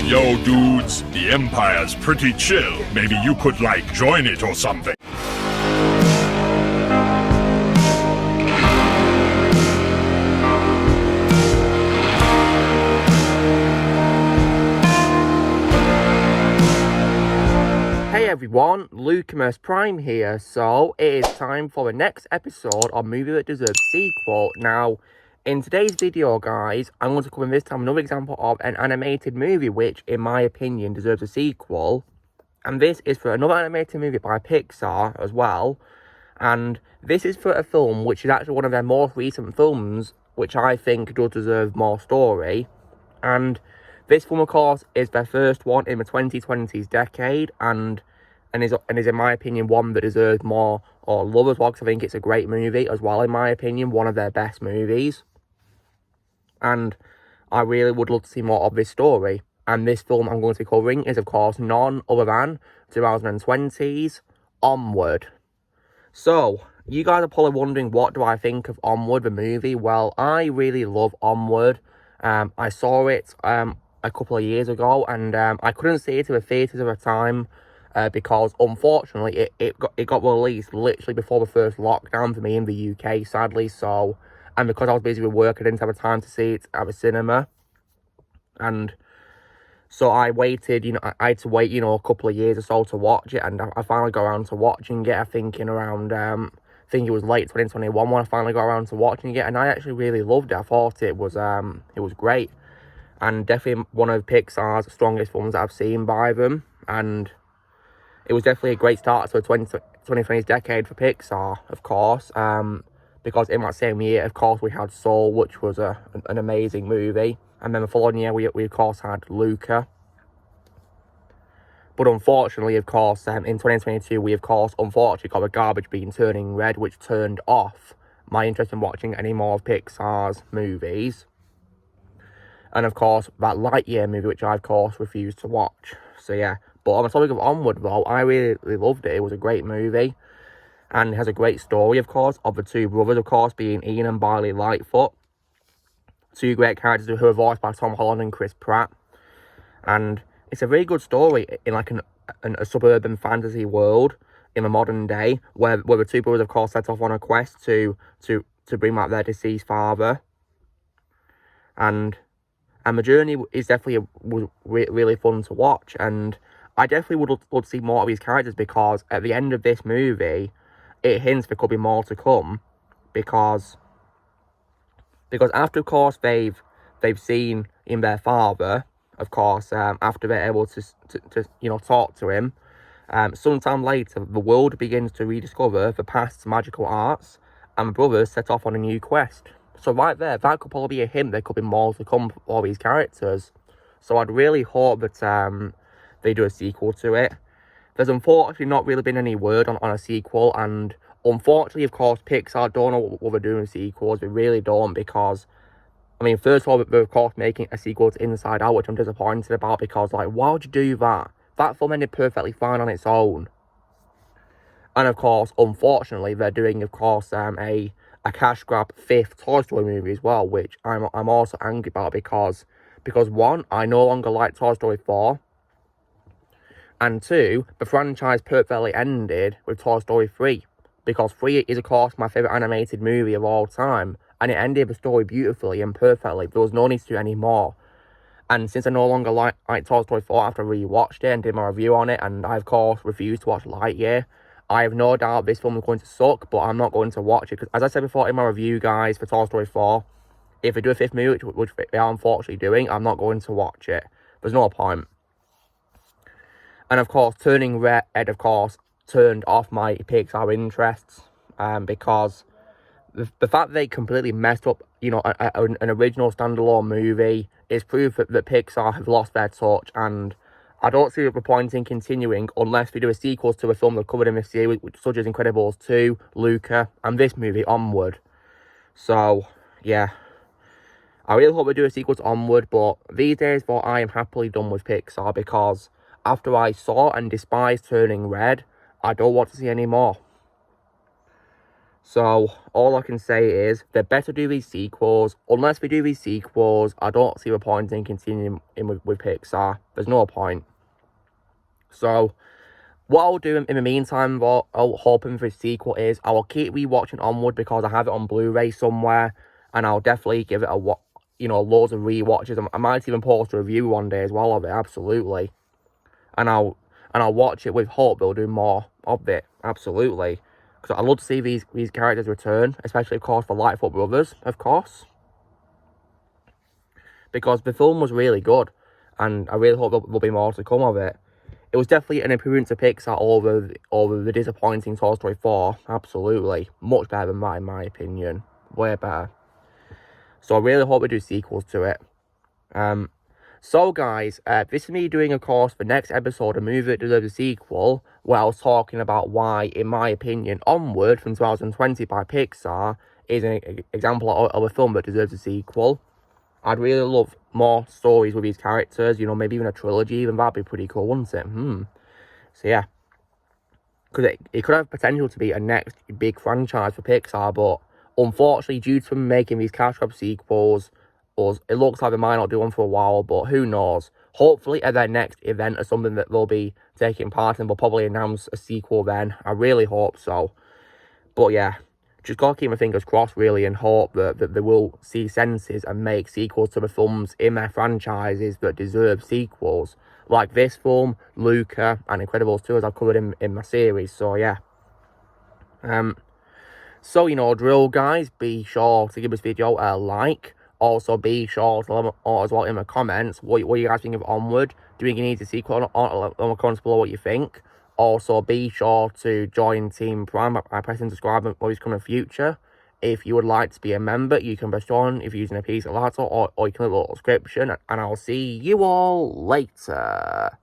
Yo, dudes, the Empire's pretty chill. Maybe you could, join it or something. Hey everyone, Lucamus Prime here. So, it is time for the next episode of Movie That Deserves Sequel. Now, in today's video, guys, I'm going to cover this time another example of an animated movie which, in my opinion, deserves a sequel. And this is for another animated movie by Pixar as well. And this is for a film which is actually one of their most recent films, which I think does deserve more story. And this film, of course, is their first one in the 2020s decade, and is in my opinion one that deserves more love as well, because I think it's a great movie as well, in my opinion, one of their best movies. And I really would love to see more of this story. And this film I'm going to be covering is, of course, none other than 2020's Onward. So, you guys are probably wondering, what do I think of Onward, the movie? Well, I really love Onward. I saw it a couple of years ago, and I couldn't see it in the theatres at the time because, unfortunately, it got released literally before the first lockdown for me in the UK, sadly. So, and because I was busy with work, I didn't have the time to see it at the cinema. And so I waited, I had to wait, a couple of years or so to watch it, and I finally got around to watching it, I think in around, I think it was late 2021 when I finally got around to watching it, and I actually really loved it. I thought it was great, and definitely one of Pixar's strongest films that I've seen by them, and it was definitely a great start to the 2020s decade for Pixar, of course, because in that same year, of course, we had Soul, which was an amazing movie. And then the following year, we of course had Luca. But unfortunately, of course, in 2022, we of course, unfortunately, got the garbage bean Turning Red, which turned off my interest in watching any more of Pixar's movies. And of course, that Lightyear movie, which I of course refused to watch. So yeah, but on the topic of Onward, though, I really loved it. It was a great movie. And it has a great story, of course, of the two brothers, of course, being Ian and Barley Lightfoot. Two great characters who are voiced by Tom Holland and Chris Pratt. And it's a very good story in a suburban fantasy world in the modern day, where the two brothers, of course, set off on a quest to bring back their deceased father. And the journey is definitely really fun to watch. And I definitely would love to see more of these characters, because at the end of this movie, it hints there could be more to come, because after, of course, they've seen in their father, of course, after they're able to talk to him, sometime later, the world begins to rediscover the past's magical arts, and the brothers set off on a new quest. So right there, that could probably be a hint there could be more to come for all these characters. So I'd really hope that they do a sequel to it. There's unfortunately not really been any word on a sequel, and unfortunately, of course, Pixar don't know what they're doing with sequels. They really don't, because, I mean, first of all, they're, of course, making a sequel to Inside Out, which I'm disappointed about, because, why would you do that? That film ended perfectly fine on its own. And, of course, unfortunately, they're doing, of course, a cash grab fifth Toy Story movie as well, which I'm also angry about, because one, I no longer like Toy Story 4, and two, the franchise perfectly ended with Toy Story 3. Because 3 is, of course, my favourite animated movie of all time. And it ended the story beautifully and perfectly. There was no need to do any more. And since I no longer like Toy Story 4 after I rewatched it and did my review on it, and I, of course, refused to watch Lightyear, I have no doubt this film is going to suck, but I'm not going to watch it. Because, as I said before in my review, guys, for Toy Story 4, if they do a fifth movie, which they are unfortunately doing, I'm not going to watch it. There's no point. And, of course, Turning Red, of course, turned off my Pixar interests, because the fact that they completely messed up, an original standalone movie is proof that Pixar have lost their touch, and I don't see the point in continuing unless we do a sequel to a film they've covered in this series, such as Incredibles 2, Luca, and this movie, Onward. So, yeah. I really hope we do a sequel to Onward, but these days, I am happily done with Pixar, because after I saw and despised Turning Red, I don't want to see any more. So, all I can say is, they better do these sequels. Unless we do these sequels, I don't see the point in continuing with Pixar. There's no point. So, what I'll do in the meantime, what I'll hoping for a sequel is, I will keep rewatching Onward because I have it on Blu-ray somewhere. And I'll definitely give it loads of rewatches. I might even post a review one day as well of it, absolutely. And I'll watch it with hope they'll do more of it, absolutely. Because I'd love to see these characters return, especially, of course, for Lightfoot Brothers, of course. Because the film was really good, and I really hope there'll be more to come of it. It was definitely an improvement to Pixar over the disappointing Toy Story 4, absolutely. Much better than that, in my opinion. Way better. So I really hope we do sequels to it. So guys, this is me doing, of course, the next episode, a movie that deserves a sequel, where I was talking about why, in my opinion, Onward from 2020 by Pixar is an example of a film that deserves a sequel. I'd really love more stories with these characters, maybe even a trilogy, even that'd be pretty cool, wouldn't it? So yeah. Because it could have potential to be a next big franchise for Pixar, but unfortunately, due to them making these cash grab sequels, it looks like they might not do one for a while, but who knows? Hopefully, at their next event or something that they'll be taking part in, they'll probably announce a sequel then. I really hope so. But yeah, just gotta keep my fingers crossed, really, and hope that they will see senses and make sequels to the films in their franchises that deserve sequels. Like this film, Luca, and Incredibles 2, as I've covered in my series. So yeah. So, drill, guys, be sure to give this video a like. Also, be sure to let me know as well in the comments what you guys think of Onward. Do you think it needs a sequel or let me comments below what you think. Also, be sure to join Team Prime by pressing subscribe and always come in the future. If you would like to be a member, you can press join if you're using a PC laptop, or you can leave a little description. And I'll see you all later.